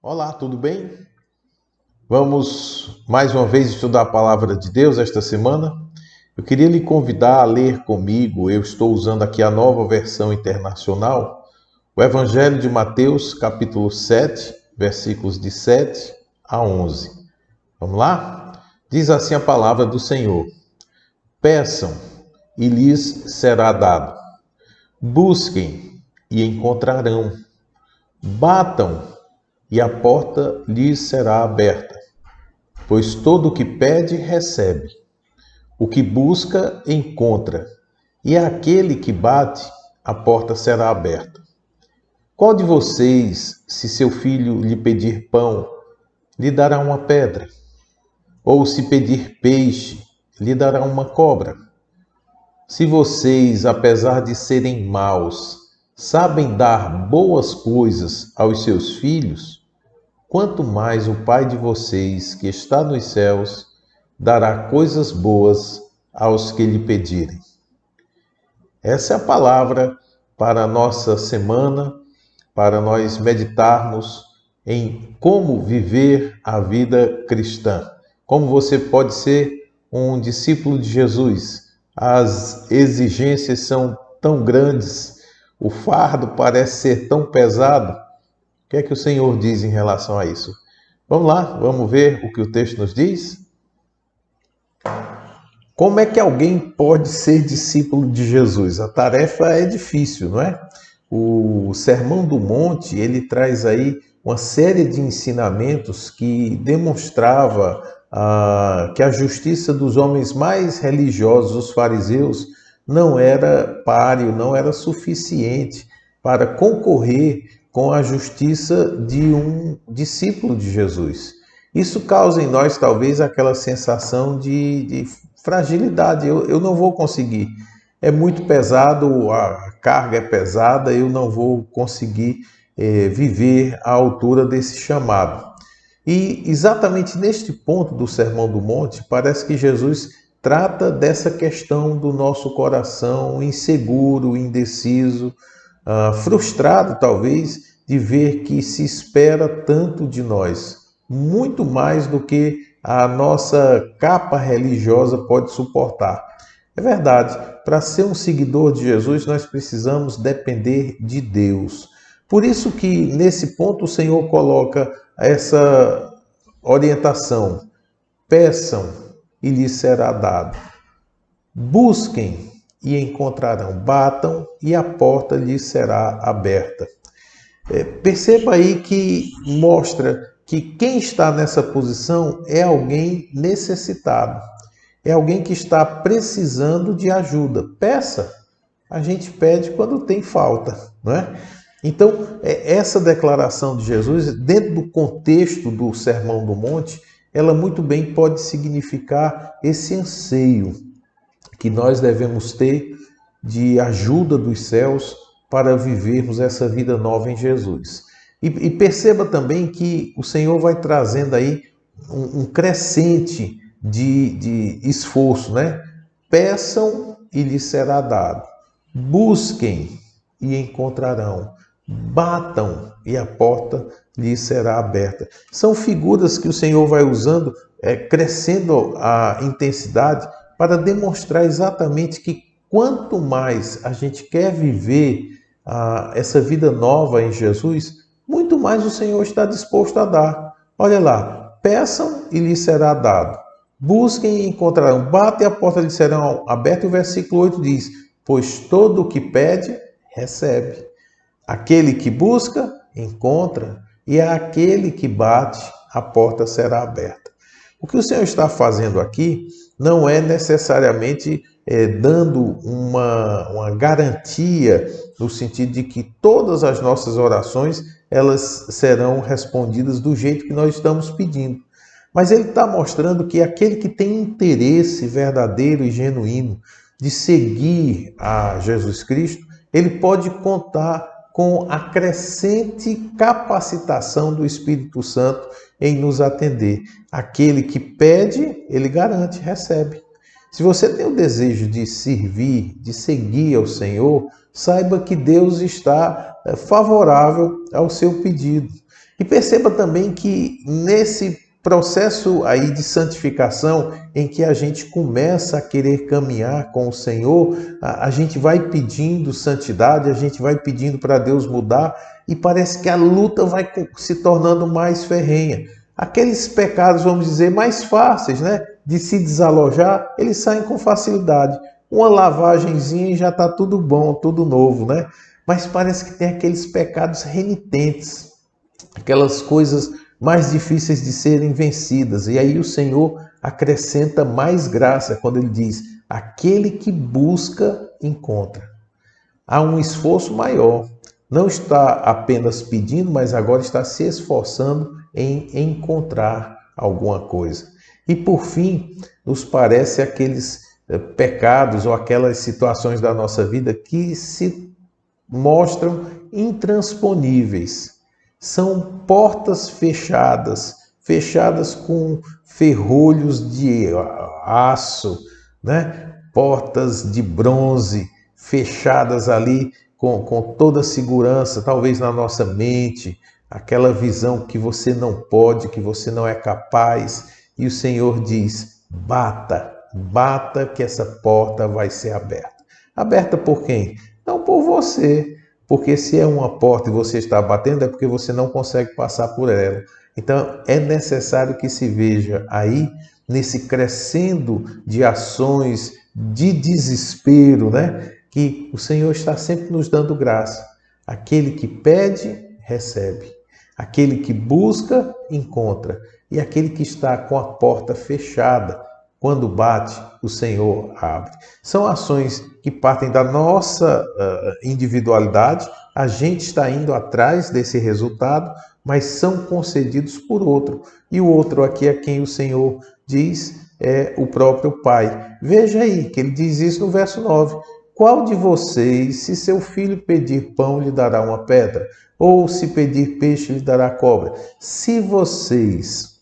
Olá, tudo bem? Vamos mais uma vez estudar a palavra de Deus esta semana. Eu queria lhe convidar a ler comigo, eu estou usando aqui a nova versão internacional, o Evangelho de Mateus, capítulo 7, versículos de 7 a 11. Vamos lá? Diz assim a palavra do Senhor: Peçam e lhes será dado. Busquem e encontrarão. Batam e a porta lhes será aberta. Pois todo o que pede, recebe. O que busca, encontra. E àquele que bate, a porta será aberta. Qual de vocês, se seu filho lhe pedir pão, lhe dará uma pedra? Ou se pedir peixe, lhe dará uma cobra? Se vocês, apesar de serem maus, sabem dar boas coisas aos seus filhos, quanto mais o Pai de vocês, que está nos céus, dará coisas boas aos que lhe pedirem. Essa é a palavra para a nossa semana, para nós meditarmos em como viver a vida cristã. Como você pode ser um discípulo de Jesus. As exigências são tão grandes, o fardo parece ser tão pesado. O que é que o Senhor diz em relação a isso? Vamos lá, vamos ver o que o texto nos diz? Como é que alguém pode ser discípulo de Jesus? A tarefa é difícil, não é? O Sermão do Monte, ele traz aí uma série de ensinamentos que demonstrava que a justiça dos homens mais religiosos, os fariseus, não era páreo, não era suficiente para concorrer com a justiça de um discípulo de Jesus. Isso causa em nós talvez aquela sensação de fragilidade. Eu não vou conseguir. É muito pesado, a carga é pesada, eu não vou conseguir viver à altura desse chamado. E exatamente neste ponto do Sermão do Monte, parece que Jesus trata dessa questão do nosso coração inseguro, indeciso, frustrado talvez, de ver que se espera tanto de nós, muito mais do que a nossa capa religiosa pode suportar. É verdade, para ser um seguidor de Jesus, nós precisamos depender de Deus. Por isso que nesse ponto o Senhor coloca essa orientação: peçam e lhes será dado. Busquem e encontrarão. Batam e a porta lhes será aberta. Perceba aí que mostra que quem está nessa posição é alguém necessitado. É alguém que está precisando de ajuda. Peça. A gente pede quando tem falta, não é? Então, essa declaração de Jesus, dentro do contexto do Sermão do Monte, ela muito bem pode significar esse anseio que nós devemos ter de ajuda dos céus para vivermos essa vida nova em Jesus. E perceba também que o Senhor vai trazendo aí um crescente de esforço, né? Peçam e lhes será dado. Busquem e encontrarão. Batam e a porta lhes será aberta. São figuras que o Senhor vai usando, crescendo a intensidade, para demonstrar exatamente que quanto mais a gente quer viver essa vida nova em Jesus, muito mais o Senhor está disposto a dar. Olha lá, peçam e lhes será dado. Busquem e encontrarão. Batem e a porta lhes será aberta. E o versículo 8 diz: pois todo o que pede, recebe. Aquele que busca, encontra. E aquele que bate, a porta será aberta. O que o Senhor está fazendo aqui não é necessariamente dando uma garantia no sentido de que todas as nossas orações elas serão respondidas do jeito que nós estamos pedindo. Mas ele está mostrando que aquele que tem interesse verdadeiro e genuíno de seguir a Jesus Cristo, ele pode contar com a crescente capacitação do Espírito Santo em nos atender. Aquele que pede, ele garante, recebe. Se você tem o desejo de servir, de seguir ao Senhor, saiba que Deus está favorável ao seu pedido. E perceba também que nesse processo aí de santificação, em que a gente começa a querer caminhar com o Senhor, a gente vai pedindo santidade, a gente vai pedindo para Deus mudar e parece que a luta vai se tornando mais ferrenha. Aqueles pecados, vamos dizer, mais fáceis, né, de se desalojar, eles saem com facilidade. Uma lavagenzinha e já está tudo bom, tudo novo, né? Mas parece que tem aqueles pecados renitentes, aquelas coisas mais difíceis de serem vencidas. E aí o Senhor acrescenta mais graça quando ele diz: aquele que busca, encontra. Há um esforço maior. Não está apenas pedindo, mas agora está se esforçando em encontrar alguma coisa. E por fim, nos parece aqueles pecados ou aquelas situações da nossa vida que se mostram intransponíveis. São portas fechadas, fechadas com ferrolhos de aço, né? Portas de bronze, fechadas ali com toda a segurança, talvez na nossa mente, aquela visão que você não pode, que você não é capaz. E o Senhor diz: bata, bata que essa porta vai ser aberta. Aberta por quem? Não por você. Porque se é uma porta e você está batendo, é porque você não consegue passar por ela. Então é necessário que se veja aí, nesse crescendo de ações de desespero, né? Que o Senhor está sempre nos dando graça. Aquele que pede, recebe. Aquele que busca, encontra. E aquele que está com a porta fechada, quando bate, o Senhor abre. São ações que partem da nossa individualidade, a gente está indo atrás desse resultado, mas são concedidos por outro. E o outro aqui é quem o Senhor diz é o próprio Pai. Veja aí que ele diz isso no verso 9. Qual de vocês, se seu filho pedir pão, lhe dará uma pedra? Ou se pedir peixe, lhe dará cobra? Se vocês,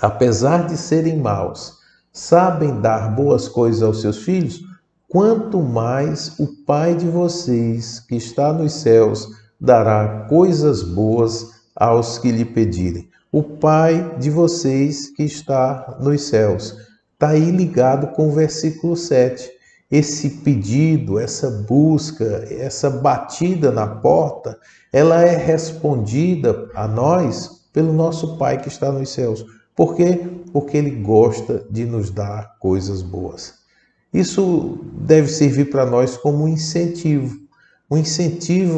apesar de serem maus, sabem dar boas coisas aos seus filhos, quanto mais o Pai de vocês, que está nos céus, dará coisas boas aos que lhe pedirem. O Pai de vocês que está nos céus. Está aí ligado com o versículo 7. Esse pedido, essa busca, essa batida na porta, ela é respondida a nós pelo nosso Pai que está nos céus. Por quê? Porque Ele gosta de nos dar coisas boas. Isso deve servir para nós como um incentivo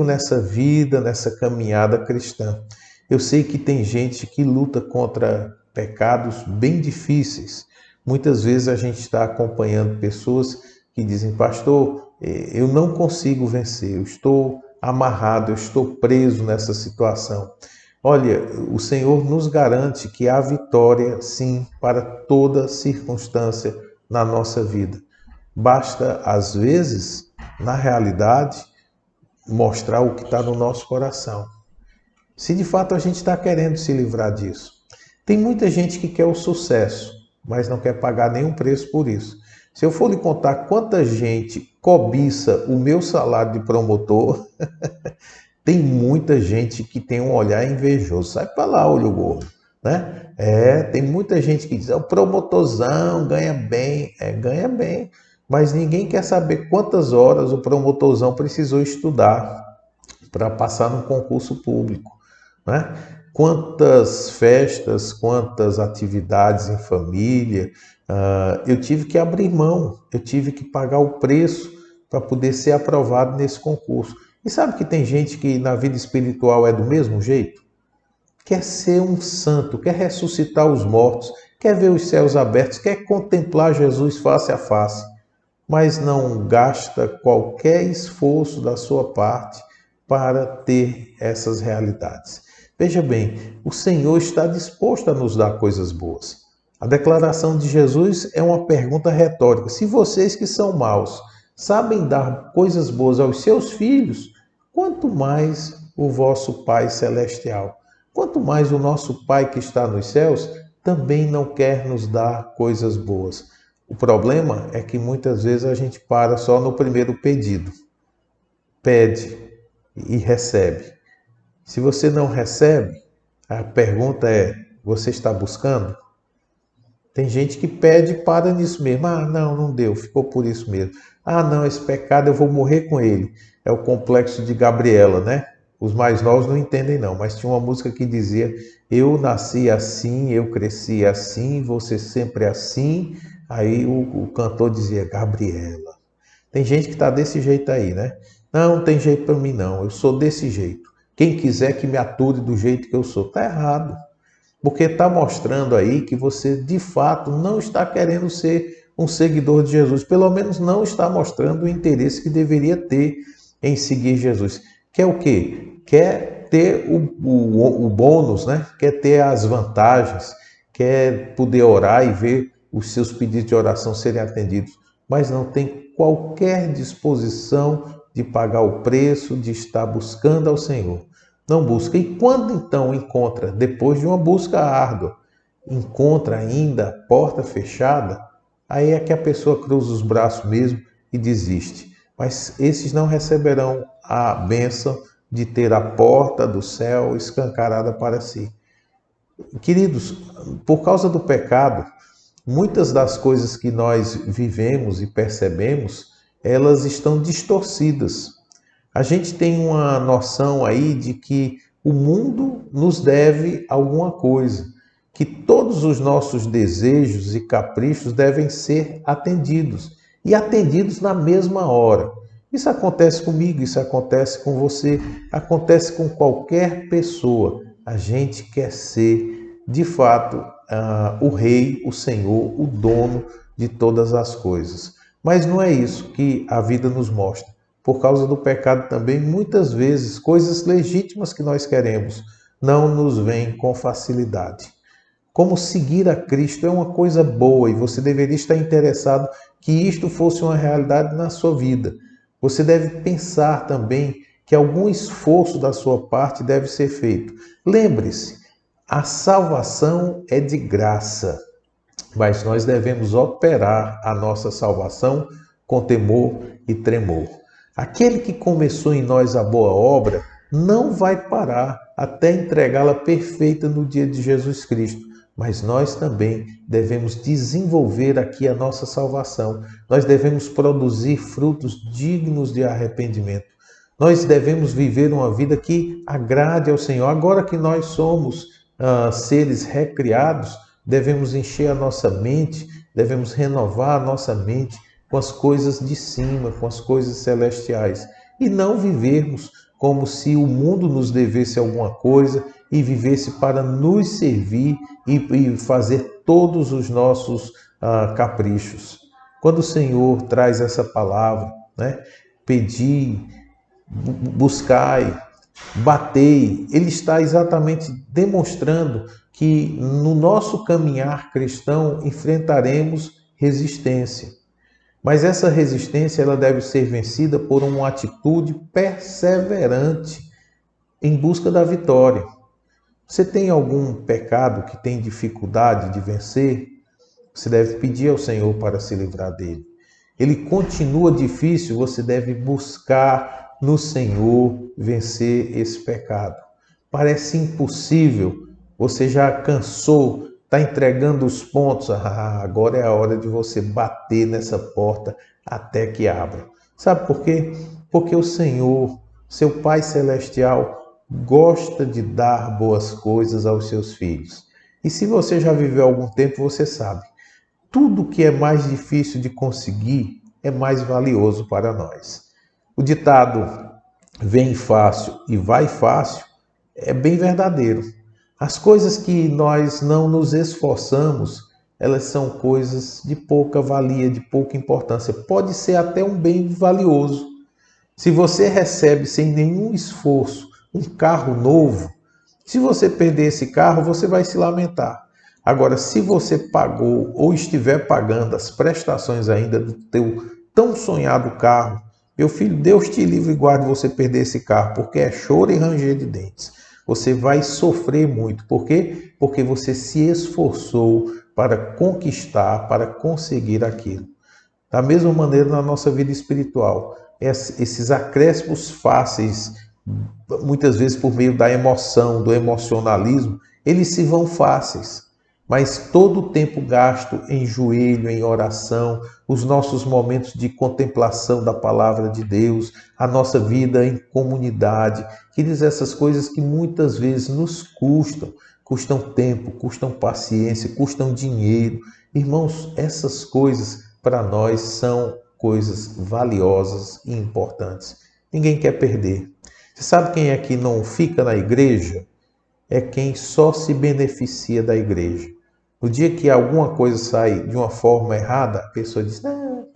nessa vida, nessa caminhada cristã. Eu sei que tem gente que luta contra pecados bem difíceis. Muitas vezes a gente está acompanhando pessoas que dizem: pastor, eu não consigo vencer, eu estou amarrado, eu estou preso nessa situação. Olha, o Senhor nos garante que há vitória, sim, para toda circunstância na nossa vida. Basta, às vezes, na realidade, mostrar o que está no nosso coração. Se de fato a gente está querendo se livrar disso. Tem muita gente que quer o sucesso, mas não quer pagar nenhum preço por isso. Se eu for lhe contar quanta gente cobiça o meu salário de promotor, tem muita gente que tem um olhar invejoso. Sai para lá, olho gordo, né? Tem muita gente que diz: o promotorzão ganha bem. Ganha bem, mas ninguém quer saber quantas horas o promotorzão precisou estudar para passar no concurso público, né? Quantas festas, quantas atividades em família, eu tive que abrir mão, eu tive que pagar o preço para poder ser aprovado nesse concurso. E sabe que tem gente que na vida espiritual é do mesmo jeito? Quer ser um santo, quer ressuscitar os mortos, quer ver os céus abertos, quer contemplar Jesus face a face, mas não gasta qualquer esforço da sua parte para ter essas realidades. Veja bem, o Senhor está disposto a nos dar coisas boas. A declaração de Jesus é uma pergunta retórica. Se vocês que são maus sabem dar coisas boas aos seus filhos, quanto mais o vosso Pai Celestial, quanto mais o nosso Pai que está nos céus, também não quer nos dar coisas boas. O problema é que muitas vezes a gente para só no primeiro pedido. Pede e recebe. Se você não recebe, a pergunta é: você está buscando? Tem gente que pede e para nisso mesmo. Ah, não, não deu, ficou por isso mesmo. Ah, não, esse pecado eu vou morrer com ele. É o complexo de Gabriela, né? Os mais novos não entendem não, mas tinha uma música que dizia: eu nasci assim, eu cresci assim, você sempre assim. Aí o cantor dizia: Gabriela. Tem gente que está desse jeito aí, né? Não, não tem jeito para mim não, eu sou desse jeito. Quem quiser que me ature do jeito que eu sou. Está errado. Porque está mostrando aí que você de fato não está querendo ser um seguidor de Jesus. Pelo menos não está mostrando o interesse que deveria ter em seguir Jesus. Quer o quê? Quer ter o bônus, né? Quer ter as vantagens, quer poder orar e ver os seus pedidos de oração serem atendidos, mas não tem qualquer disposição de pagar o preço, de estar buscando ao Senhor. Não busca. E quando então encontra, depois de uma busca árdua, encontra ainda a porta fechada, aí é que a pessoa cruza os braços mesmo e desiste. Mas esses não receberão a bênção de ter a porta do céu escancarada para si. Queridos, por causa do pecado, muitas das coisas que nós vivemos e percebemos, elas estão distorcidas. A gente tem uma noção aí de que o mundo nos deve alguma coisa, que todos os nossos desejos e caprichos devem ser atendidos e atendidos na mesma hora. Isso acontece comigo, isso acontece com você, acontece com qualquer pessoa. A gente quer ser, de fato, o rei, o senhor, o dono de todas as coisas. Mas não é isso que a vida nos mostra. Por causa do pecado também, muitas vezes, coisas legítimas que nós queremos não nos vêm com facilidade. Como seguir a Cristo é uma coisa boa e você deveria estar interessado que isto fosse uma realidade na sua vida. Você deve pensar também que algum esforço da sua parte deve ser feito. Lembre-se, a salvação é de graça, mas nós devemos operar a nossa salvação com temor e tremor. Aquele que começou em nós a boa obra não vai parar até entregá-la perfeita no dia de Jesus Cristo. Mas nós também devemos desenvolver aqui a nossa salvação. Nós devemos produzir frutos dignos de arrependimento. Nós devemos viver uma vida que agrade ao Senhor. Agora que nós somos seres recriados, devemos encher a nossa mente, devemos renovar a nossa mente com as coisas de cima, com as coisas celestiais. E não vivermos como se o mundo nos devesse alguma coisa e vivesse para nos servir e fazer todos os nossos caprichos. Quando o Senhor traz essa palavra, né? Pedi, buscai, batei, ele está exatamente demonstrando que no nosso caminhar cristão enfrentaremos resistência. Mas essa resistência ela deve ser vencida por uma atitude perseverante em busca da vitória. Você tem algum pecado que tem dificuldade de vencer? Você deve pedir ao Senhor para se livrar dele. Ele continua difícil, você deve buscar no Senhor vencer esse pecado. Parece impossível, você já cansou, está entregando os pontos. Agora é a hora de você bater nessa porta até que abra. Sabe por quê? Porque o Senhor, seu Pai Celestial, gosta de dar boas coisas aos seus filhos. E se você já viveu algum tempo, você sabe. Tudo que é mais difícil de conseguir é mais valioso para nós. O ditado vem fácil e vai fácil é bem verdadeiro. As coisas que nós não nos esforçamos, elas são coisas de pouca valia, de pouca importância. Pode ser até um bem valioso. Se você recebe sem nenhum esforço um carro novo, se você perder esse carro, você vai se lamentar. Agora, se você pagou ou estiver pagando as prestações ainda do teu tão sonhado carro, meu filho, Deus te livre e guarde você perder esse carro, porque é choro e ranger de dentes. Você vai sofrer muito. Por quê? Porque você se esforçou para conquistar, para conseguir aquilo. Da mesma maneira, na nossa vida espiritual, esses acréscimos fáceis, muitas vezes por meio da emoção, do emocionalismo, eles se vão fáceis. Mas todo o tempo gasto em joelho, em oração, os nossos momentos de contemplação da palavra de Deus, a nossa vida em comunidade, queridos, essas coisas que muitas vezes nos custam tempo, custam paciência, custam dinheiro. Irmãos, essas coisas para nós são coisas valiosas e importantes. Ninguém quer perder. Você sabe quem é que não fica na igreja? É quem só se beneficia da igreja. No dia que alguma coisa sai de uma forma errada, a pessoa diz, não,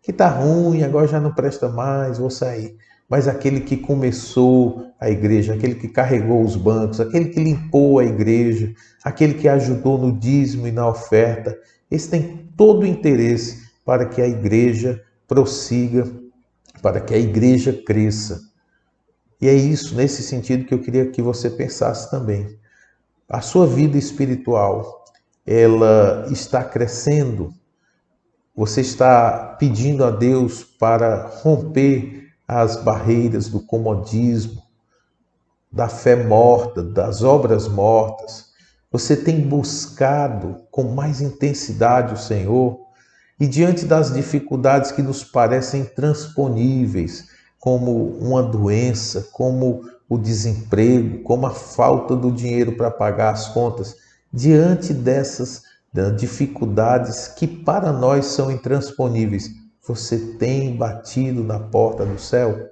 que tá ruim, agora já não presta mais, vou sair. Mas aquele que começou a igreja, aquele que carregou os bancos, aquele que limpou a igreja, aquele que ajudou no dízimo e na oferta, esse tem todo o interesse para que a igreja prossiga, para que a igreja cresça. E é isso, nesse sentido, que eu queria que você pensasse também. A sua vida espiritual, ela está crescendo? Você está pedindo a Deus para romper as barreiras do comodismo, da fé morta, das obras mortas? Você tem buscado com mais intensidade o Senhor? E diante das dificuldades que nos parecem intransponíveis, como uma doença, como o desemprego, como a falta do dinheiro para pagar as contas, diante dessas dificuldades que para nós são intransponíveis, você tem batido na porta do céu?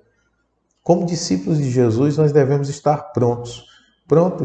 Como discípulos de Jesus, nós devemos estar prontos,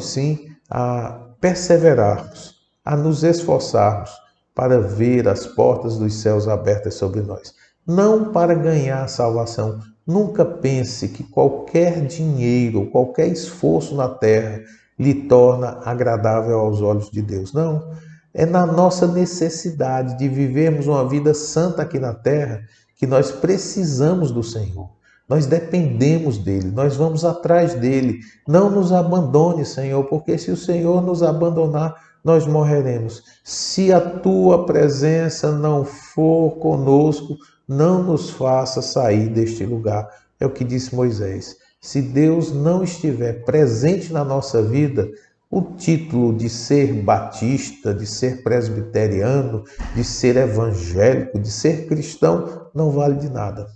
sim, a perseverarmos, a nos esforçarmos para ver as portas dos céus abertas sobre nós. Não para ganhar a salvação. Nunca pense que qualquer dinheiro, qualquer esforço na terra lhe torna agradável aos olhos de Deus. Não. É na nossa necessidade de vivermos uma vida santa aqui na terra que nós precisamos do Senhor. Nós dependemos dele, nós vamos atrás dele. Não nos abandone, Senhor, porque se o Senhor nos abandonar, nós morreremos. Se a tua presença não for conosco, não nos faça sair deste lugar. É o que disse Moisés. Se Deus não estiver presente na nossa vida, o título de ser batista, de ser presbiteriano, de ser evangélico, de ser cristão, não vale de nada.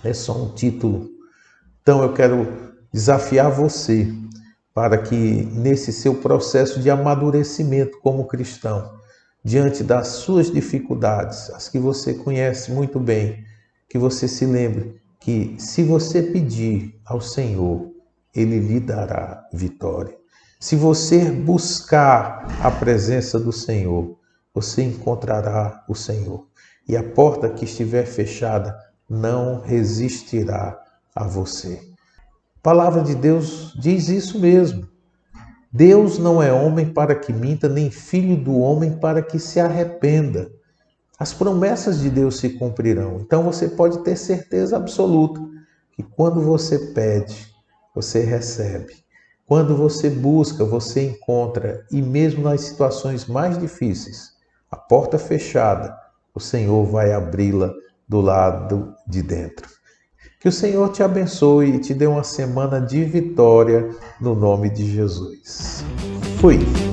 É só um título. Então eu quero desafiar você para que nesse seu processo de amadurecimento como cristão, diante das suas dificuldades, as que você conhece muito bem, que você se lembre que se você pedir ao Senhor, Ele lhe dará vitória. Se você buscar a presença do Senhor, você encontrará o Senhor. E a porta que estiver fechada não resistirá a você. A palavra de Deus diz isso mesmo. Deus não é homem para que minta, nem filho do homem para que se arrependa. As promessas de Deus se cumprirão. Então você pode ter certeza absoluta que quando você pede, você recebe. Quando você busca, você encontra. E mesmo nas situações mais difíceis, a porta fechada, o Senhor vai abri-la do lado de dentro. Que o Senhor te abençoe e te dê uma semana de vitória no nome de Jesus. Fui!